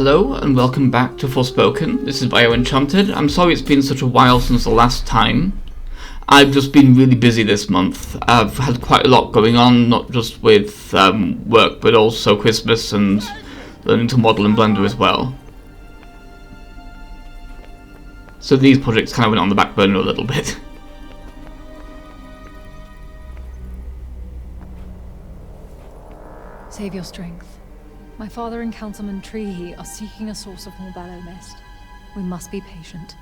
Hello and welcome back to Forspoken. This is Enchanted. I'm sorry it's been such a while since the last time. I've just been really busy this month. I've had quite a lot going on, not just with work, but also Christmas and learning to model in Blender as well. So these projects kind of went on the back burner a little bit. Save your strength. My father and Councilman Jehuty are seeking a source of more ballow mist. We must be patient.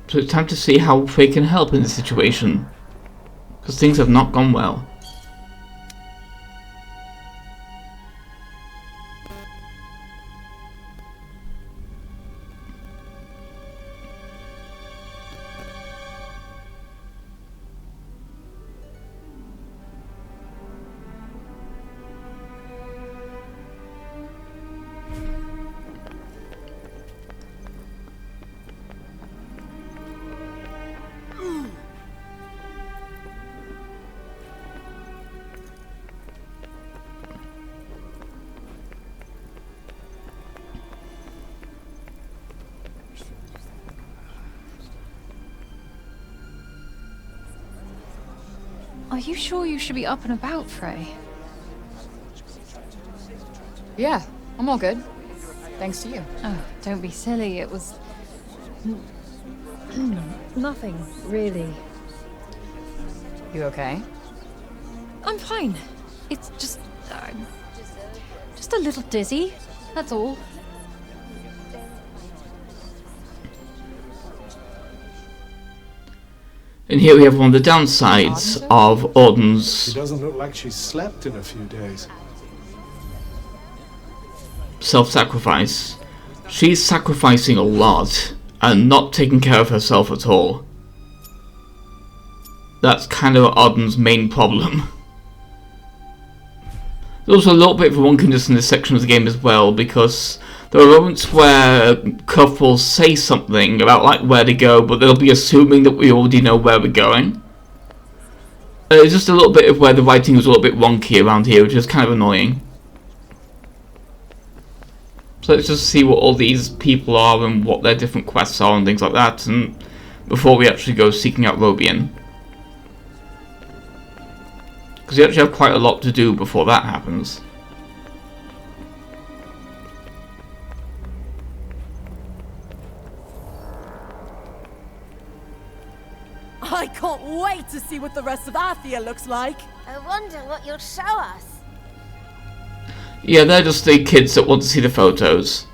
So it's time to see how Frey can help in this situation, because things have not gone well. Are you sure you should be up and about, Frey? Yeah, I'm all good. Thanks to you. Oh, don't be silly. It was... nothing, really. You okay? I'm fine. It's just... just a little dizzy, that's all. And here we have one of the downsides of Auden's... She doesn't look like she's slept in a few days. self-sacrifice. She's sacrificing a lot and not taking care of herself at all. That's kind of Auden's main problem. There's also a little bit of wonkiness in this section of the game as well, because there are moments where Cuff will say something about like where to go, but they'll be assuming that we already know where we're going. There's just a little bit of where the writing was a little bit wonky around here, which is kind of annoying. So let's just see what all these people are and what their different quests are and things like that, and before we actually go seeking out Robian. Because we actually have quite a lot to do before that happens. I can't wait to see what the rest of Athia looks like. I wonder what you'll show us. Yeah, they're just the kids that want to see the photos.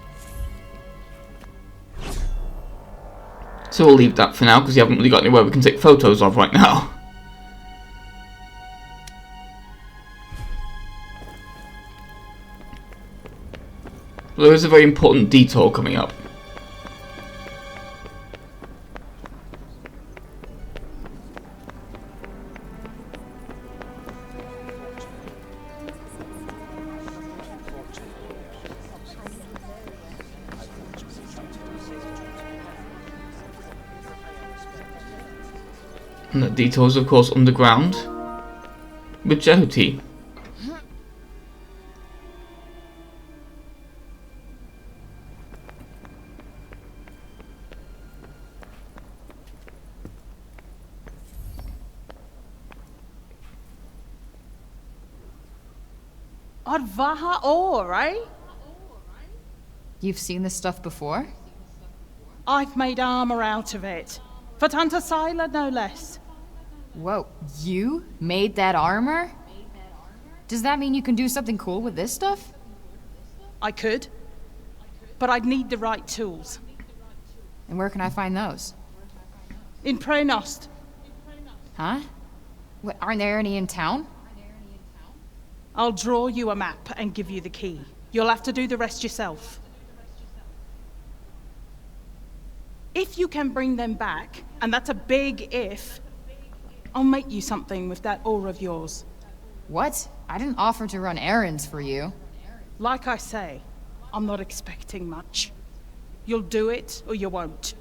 So we'll leave that for now, because you haven't really got anywhere we can take photos of right now. But there is a very important detour coming up. And the detour is of course underground with Jehuty. Advaha ore, right? You've seen this stuff before? I've made armor out of it. For Tanta Sila, no less. Whoa, you made that armor? Does that mean you can do something cool with this stuff? I could, but I'd need the right tools. And where can I find those? In Prenost. Huh? What, aren't there any in town? I'll draw you a map and give you the key. You'll have to do the rest yourself. If you can bring them back, and that's a big if, I'll make you something with that ore of yours. What? I didn't offer to run errands for you. Like I say, I'm not expecting much. You'll do it, or you won't.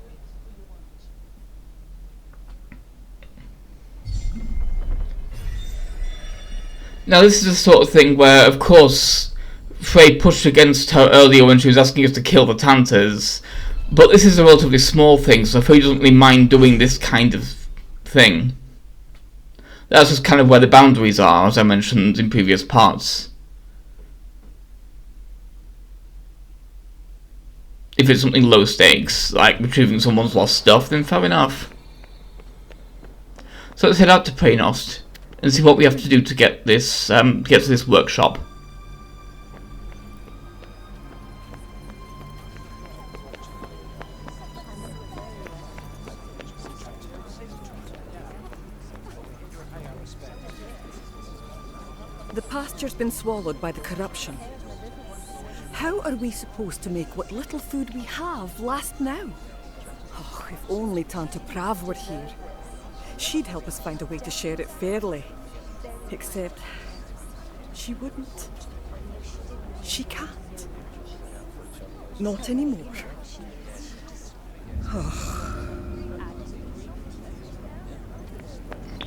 Now this is the sort of thing where, of course, Frey pushed against her earlier when she was asking us to kill the Tanters, but this is a relatively small thing, so Frey doesn't really mind doing this kind of thing. That's just kind of where the boundaries are, as I mentioned in previous parts. If it's something low stakes, like retrieving someone's lost stuff, then fair enough. So let's head out to Preynost and see what we have to do to get this, get to this workshop. The pasture's been swallowed by the corruption. How are we supposed to make what little food we have last now? Oh, if only Tanta Prav were here. She'd help us find a way to share it fairly. Except, she wouldn't. She can't. Not anymore.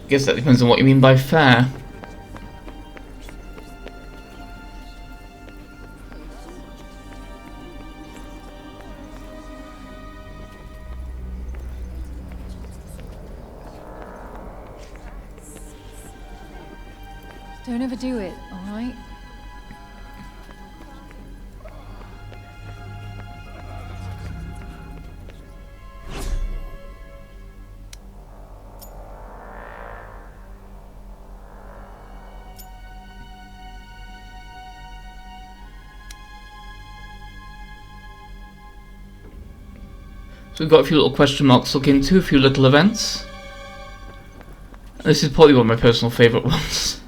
Guess that depends on what you mean by fair. Don't overdo it, alright? So we've got a few little question marks to look into, a few little events. This is probably one of my personal favourite ones.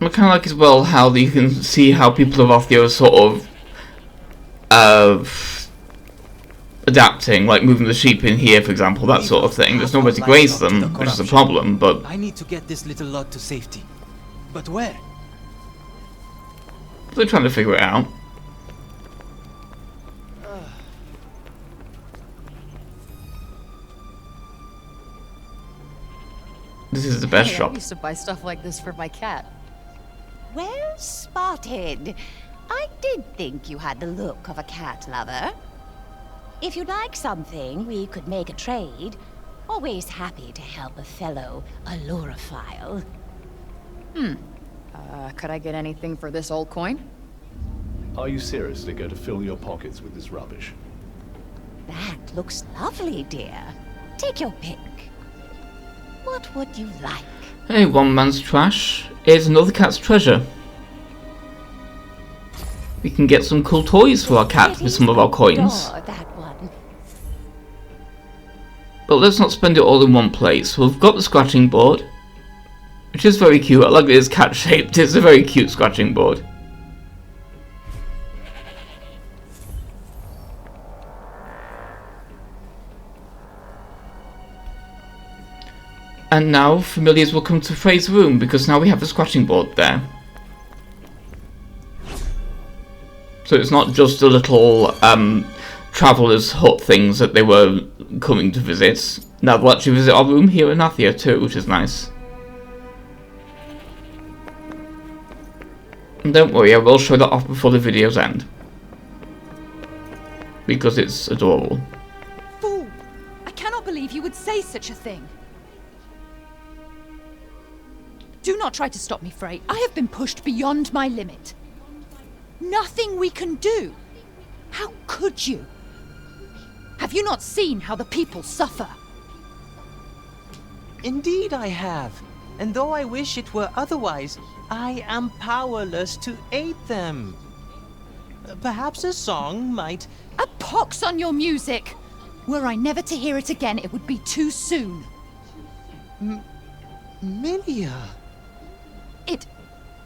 I kind of like as well how you can see how people of Othio are sort of adapting, like moving the sheep in here, for example, that sort of thing. There's nowhere to graze them, which is a problem, but I need to get this little lot to safety. But where? they're trying to figure it out. This is the best Hey, shop. I used to buy stuff like this for my cat. Well spotted. I did think you had the look of a cat lover. If you'd like something, we could make a trade. Always happy to help a fellow allurophile. Could I get anything for this old coin? Are you seriously going to fill your pockets with this rubbish? That looks lovely, dear. Take your pick. What would you like? Hey, one man's trash is another cat's treasure. We can get some cool toys for our cat with some of our coins. Adore that one. But let's not spend it all in one place. We've got the scratching board, which is very cute. I like that it's cat shaped. It's a very cute scratching board. And now familiars will come to Frey's room because now we have the scratching board there. So it's not just a little traveller's hut things that they were coming to visit. Now they'll actually visit our room here in Athia too, which is nice. And don't worry, I will show that off before the videos end. Because it's adorable. Fool! I cannot believe you would say such a thing. Do not try to stop me, Frey. I have been pushed beyond my limit. Nothing we can do. How could you? Have you not seen how the people suffer? Indeed I have. And though I wish it were otherwise, I am powerless to aid them. Perhaps a song might... A pox on your music! Were I never to hear it again, it would be too soon. Milia. It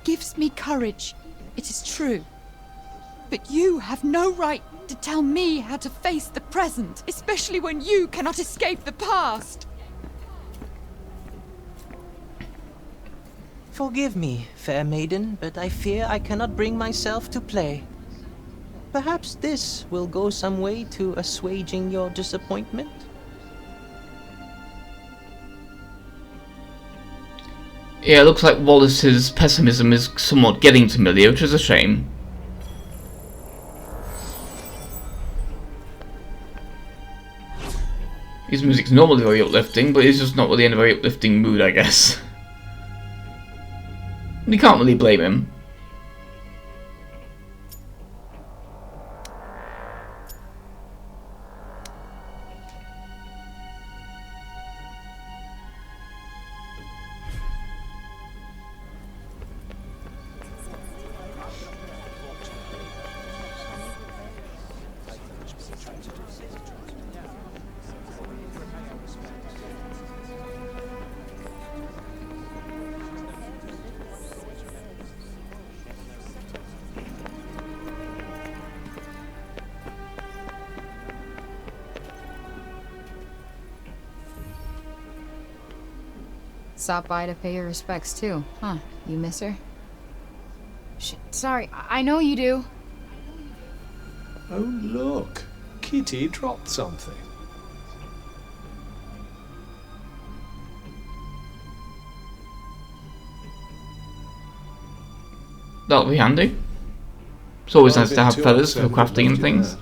gives me courage. It is true. But you have no right to tell me how to face the present, especially when you cannot escape the past. Forgive me, fair maiden, but I fear I cannot bring myself to play. Perhaps this will go some way to assuaging your disappointment? Yeah, it looks like Wallace's pessimism is somewhat getting to Millie, which is a shame. His music's normally very uplifting, but he's just not really in a very uplifting mood, I guess. And you can't really blame him. Stop by to pay your respects too, huh? You miss her? Sorry, I know you do. Oh, look. Kitty dropped something. That'll be handy. It's always nice to have feathers for crafting and things.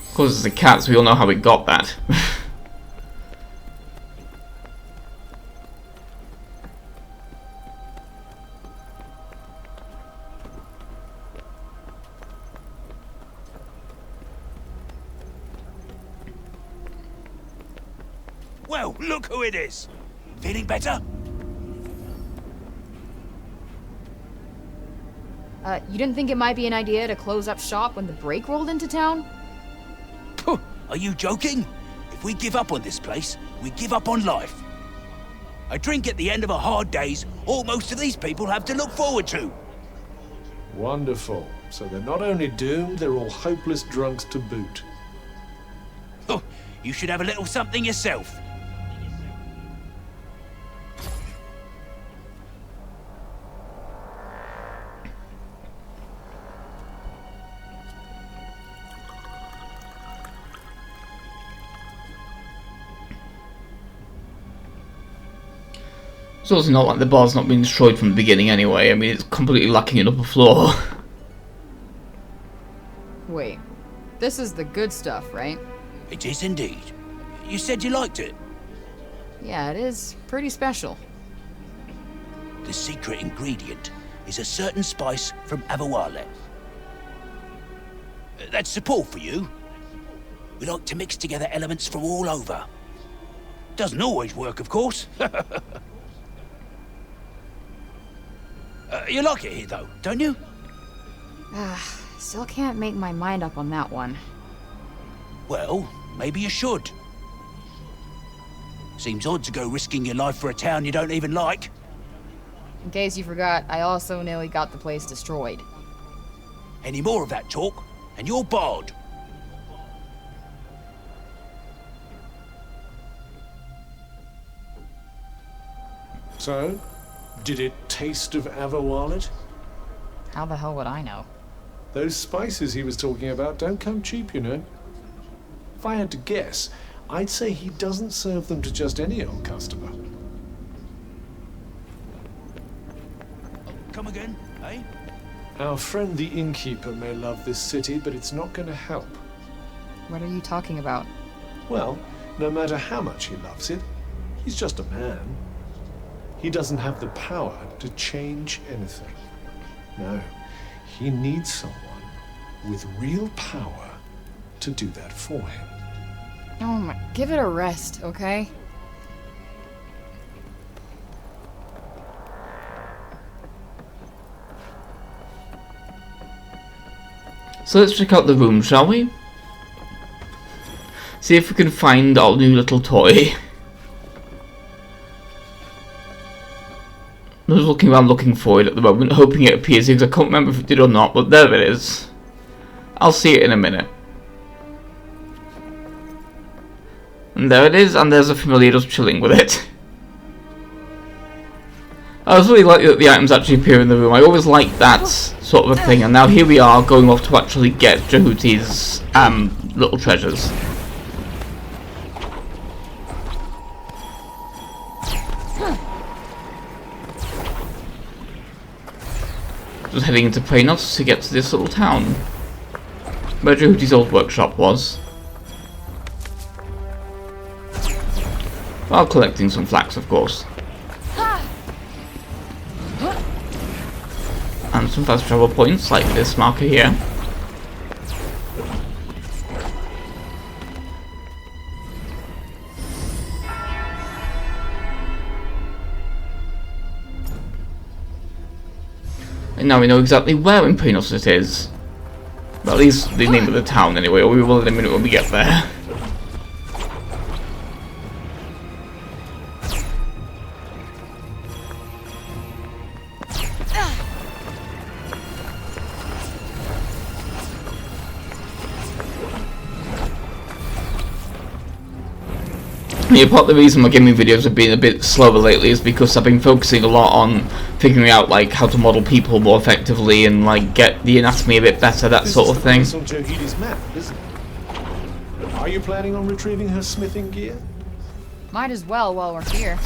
Of course, it's a cat, so we all know how it got that. Well, look who it is. Feeling better? You didn't think it might be an idea to close up shop when the break rolled into town? Puh, are you joking? If we give up on this place, we give up on life. A drink at the end of a hard day's all most of these people have to look forward to. Wonderful. So they're not only doomed, they're all hopeless drunks to boot. Huh, you should have a little something yourself. It's also not like the bar's not been destroyed from the beginning anyway. I mean, it's completely lacking an upper floor. Wait, this is the good stuff, right? It is indeed. You said you liked it. Yeah, it is pretty special. The secret ingredient is a certain spice from Avawale. That's support for you. We like to mix together elements from all over. Doesn't always work, of course. You like it here, though, don't you? Still can't make my mind up on that one. Well, maybe you should. Seems odd to go risking your life for a town you don't even like. In case you forgot, I also nearly got the place destroyed. Any more of that talk, and you're barred. So, did it taste of Avawale? How the hell would I know? Those spices he was talking about don't come cheap, you know. If I had to guess, I'd say he doesn't serve them to just any old customer. Come again, eh? Our friend the innkeeper may love this city, but it's not going to help. What are you talking about? Well, no matter how much he loves it, he's just a man. He doesn't have the power to change anything. No, he needs someone with real power to do that for him. Oh my, give it a rest, okay? So let's check out the room, shall we? See if we can find our new little toy. I'm just looking around looking for it at the moment, hoping it appears here, because I can't remember if it did or not, but there it is. I'll see it in a minute. And there it is, and there's a familiar just chilling with it. I was really like that the items actually appear in the room. I always liked that sort of a thing, and now here we are going off to actually get Jehuty's little treasures. Just heading into Preynos to get to this little town where Jehuty's old workshop was, while collecting some flax, of course, and some fast travel points like this marker here. And now we know exactly where in Preynos it is. Well, at least the name of the town anyway, or we will in a minute when we get there. Yeah, part of the reason my gaming videos have been a bit slower lately is because I've been focusing a lot on figuring out like how to model people more effectively and like get the anatomy a bit better, that sort of thing. This is on Jehuty's map, isn't it? Are you planning on retrieving her smithing gear? Might as well while we're here.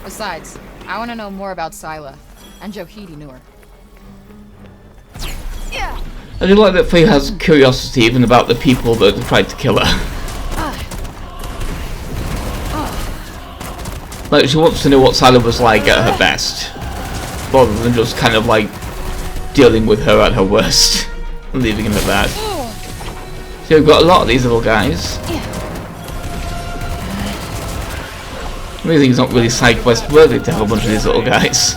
Besides, I want to know more about Scylla, and Jehuty knew her. Yeah. I do like that Frey has curiosity even about the people that tried to kill her. Like, she wants to know what Scylla was like at her best, rather than just kind of like dealing with her at her worst and leaving him at that. So we've got a lot of these little guys. Amazing, it's not really side quest worthy to have a bunch of these little guys.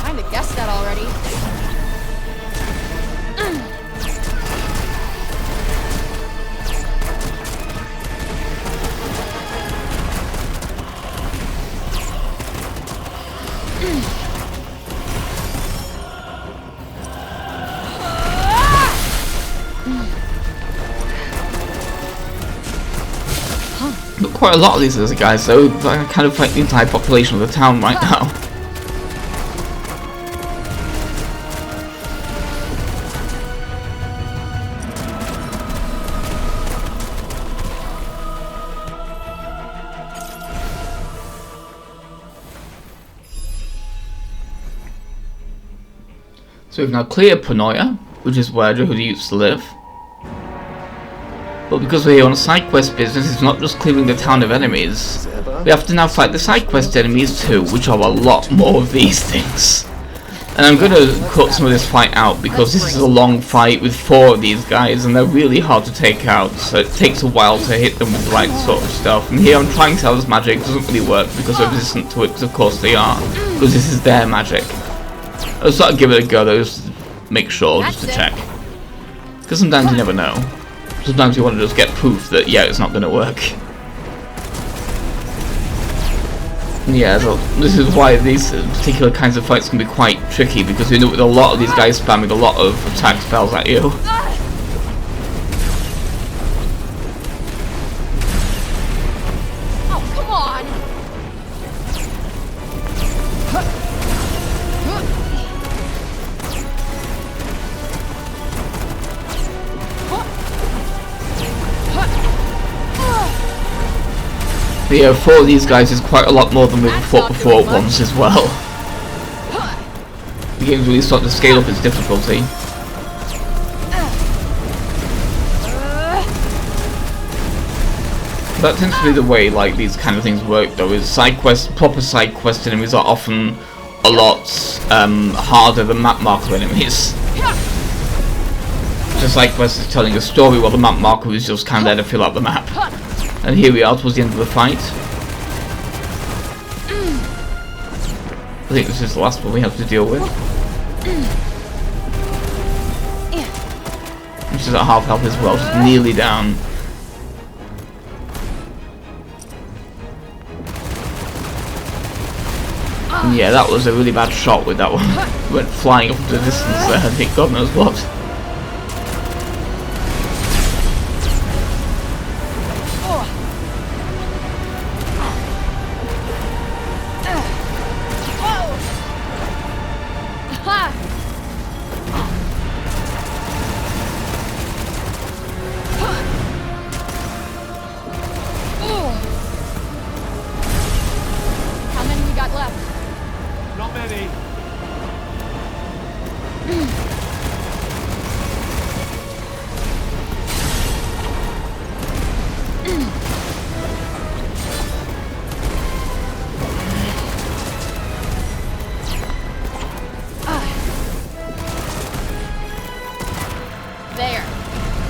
Kinda guessed that already. But quite a lot of these little guys though, I kind of like the entire population of the town right now. So we've now cleared Panoia, which is where Jehuty used to live. But because we're here on a side quest business, it's not just clearing the town of enemies. We have to now fight the side quest enemies too, which are a lot more of these things. And I'm going to cut some of this fight out because this is a long fight with 4 of these guys and they're really hard to take out, so it takes a while to hit them with the right sort of stuff. And here I'm trying to tell this magic doesn't really work because they're resistant to it, because of course they are, because this is their magic. I'll sort of give it a go though, just to make sure, just to check. Because sometimes you never know. Sometimes you want to just get proof that, yeah, it's not going to work. Yeah, so this is why these particular kinds of fights can be quite tricky, because you know with a lot of these guys spamming a lot of attack spells at you. Oh, come on! But yeah, 4 of these guys is quite a lot more than we've fought before once as well. The game's really starting to scale up its difficulty. That tends to be the way like these kind of things work though, is side quests, proper side quest enemies are often a lot harder than map marker enemies. The side quest is telling a story while the map marker is just kind of there to fill out the map. And here we are towards the end of the fight. I think this is the last one we have to deal with. Which is at half health as well, just nearly down. And yeah, that was a really bad shot with that one. Went flying up into the distance there, I think God knows what.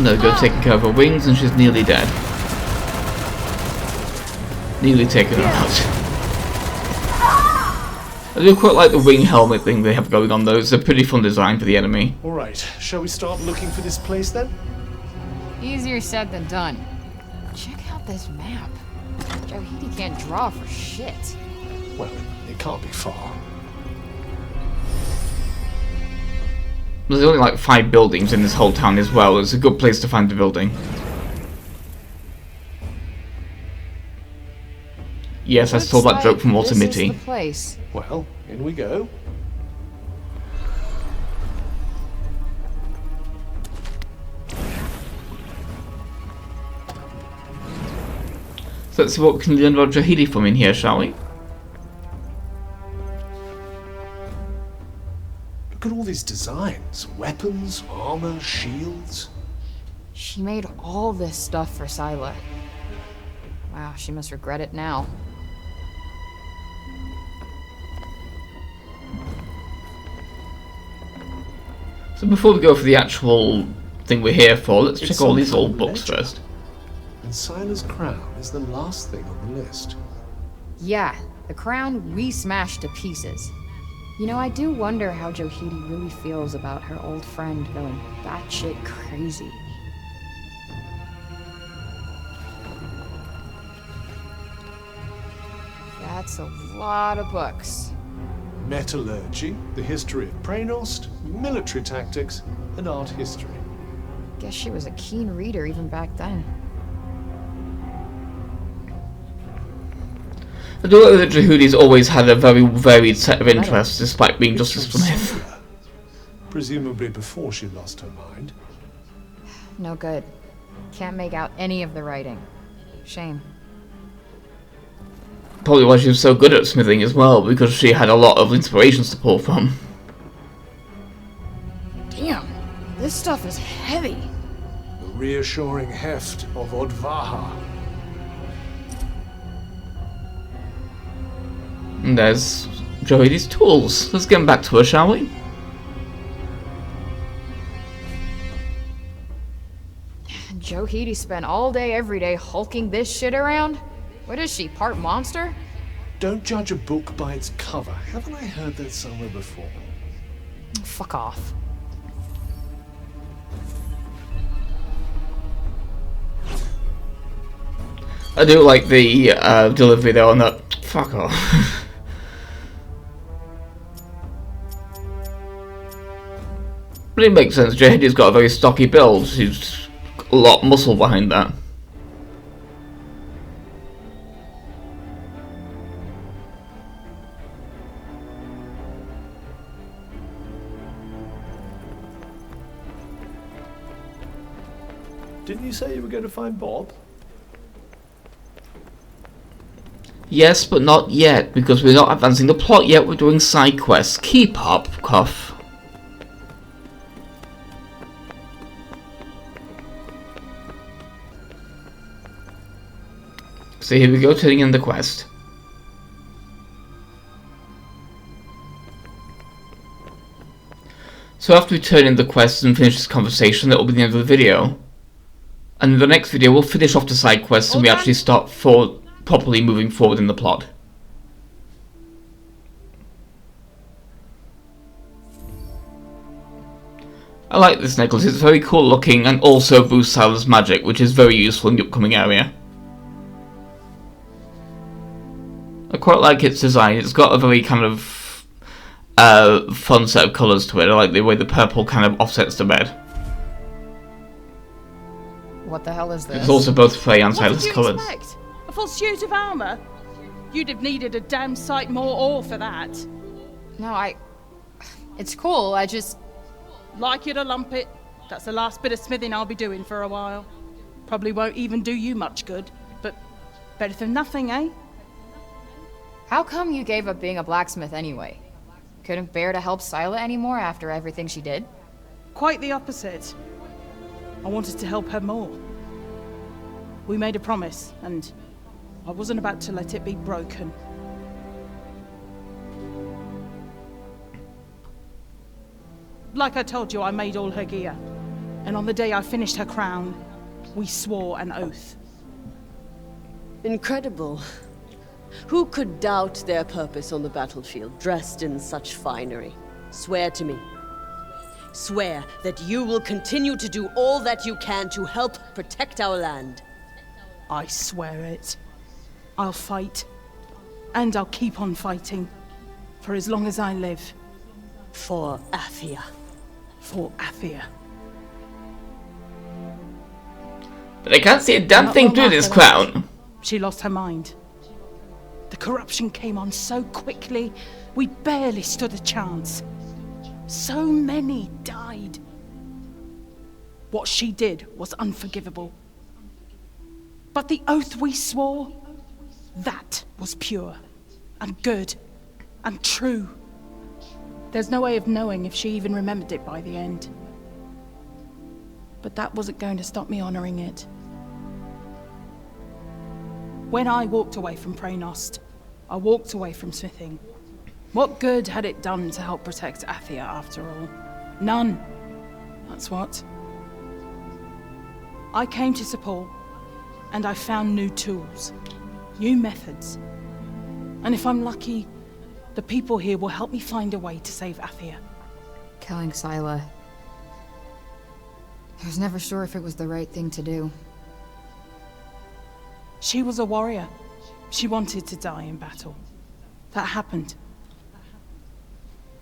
No, go taking care of her wings, and she's nearly dead. Nearly taken her out. I do quite like the wing helmet thing they have going on though. It's a pretty fun design for the enemy. Alright, shall we start looking for this place then? Easier said than done. Check out this map. Jehuty can't draw for shit. Well, it can't be far. There's only like 5 buildings in this whole town as well. It's a good place to find a building. Yes, I stole that joke from Walter Mitty. This is the place. Well, in we go. So let's see what we can learn about Jehuty from in here, shall we? Look at all these designs. Weapons, armor, shields. She made all this stuff for Scylla. Wow, she must regret it now. So before we go for the actual thing we're here for, let's check all these old books first. And Scylla's crown is the last thing on the list. Yeah, the crown we smashed to pieces. You know, I do wonder how Jehuty really feels about her old friend going batshit crazy. That's a lot of books. Metallurgy, the history of Praenost, military tactics, and art history. Guess she was a keen reader even back then. I do like that Jehuty's always had a very varied set of interests, despite being just a smith. Presumably before she lost her mind. No good. Can't make out any of the writing. Shame. Probably why she was so good at smithing as well, because she had a lot of inspirations to pull from. Damn, this stuff is heavy. The reassuring heft of Odvaha. And there's Jehuty's tools. Let's get back to her, shall we? Jehuty spent all day every day hulking this shit around? What is she, part monster? Don't judge a book by its cover. Haven't I heard that somewhere before? Fuck off. I do like the delivery there on that. Fuck off. But it makes sense. Jehuty's got a very stocky build. She's got a lot of muscle behind that. Didn't you say you were going to find Bob? Yes, but not yet, because we're not advancing the plot yet. We're doing side quests. Keep up, Cuff. So here we go, turning in the quest. So after we turn in the quest and finish this conversation, that will be the end of the video. And in the next video, we'll finish off the side quests and we actually start properly moving forward in the plot. I like this necklace, it's very cool looking and also boosts Scylla's magic, which is very useful in the upcoming area. I quite like its design. It's got a very kind of fun set of colours to it. I like the way the purple kind of offsets the red. What the hell is this? It's also both Frey and Scylla's colours. What did you expect? A full suit of armour? You'd have needed a damn sight more ore for that. No, it's cool, I just... Like you to lump it. That's the last bit of smithing I'll be doing for a while. Probably won't even do you much good, but better than nothing, eh? How come you gave up being a blacksmith anyway? Couldn't bear to help Scylla anymore after everything she did? Quite the opposite. I wanted to help her more. We made a promise, and I wasn't about to let it be broken. Like I told you, I made all her gear. And on the day I finished her crown, we swore an oath. Incredible. Who could doubt their purpose on the battlefield, dressed in such finery? Swear to me. Swear that you will continue to do all that you can to help protect our land. I swear it. I'll fight. And I'll keep on fighting. For as long as I live. For Athia. For Athia. But I can't see a damn thing through this crown. She lost her mind. The corruption came on so quickly, we barely stood a chance. So many died. What she did was unforgivable. But the oath we swore, that was pure, and good, and true. There's no way of knowing if she even remembered it by the end. But that wasn't going to stop me honoring it. When I walked away from Preynost, I walked away from smithing. What good had it done to help protect Athia after all? None. That's what. I came to Sepul, and I found new tools, new methods. And if I'm lucky, the people here will help me find a way to save Athia. Killing Scylla. I was never sure if it was the right thing to do. She was a warrior. She wanted to die in battle. That happened.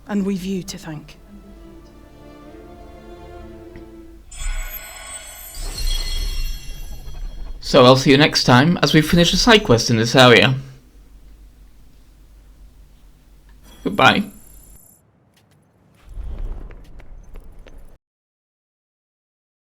And we've you to thank. So I'll see you next time as we finish a side quest in this area. Goodbye.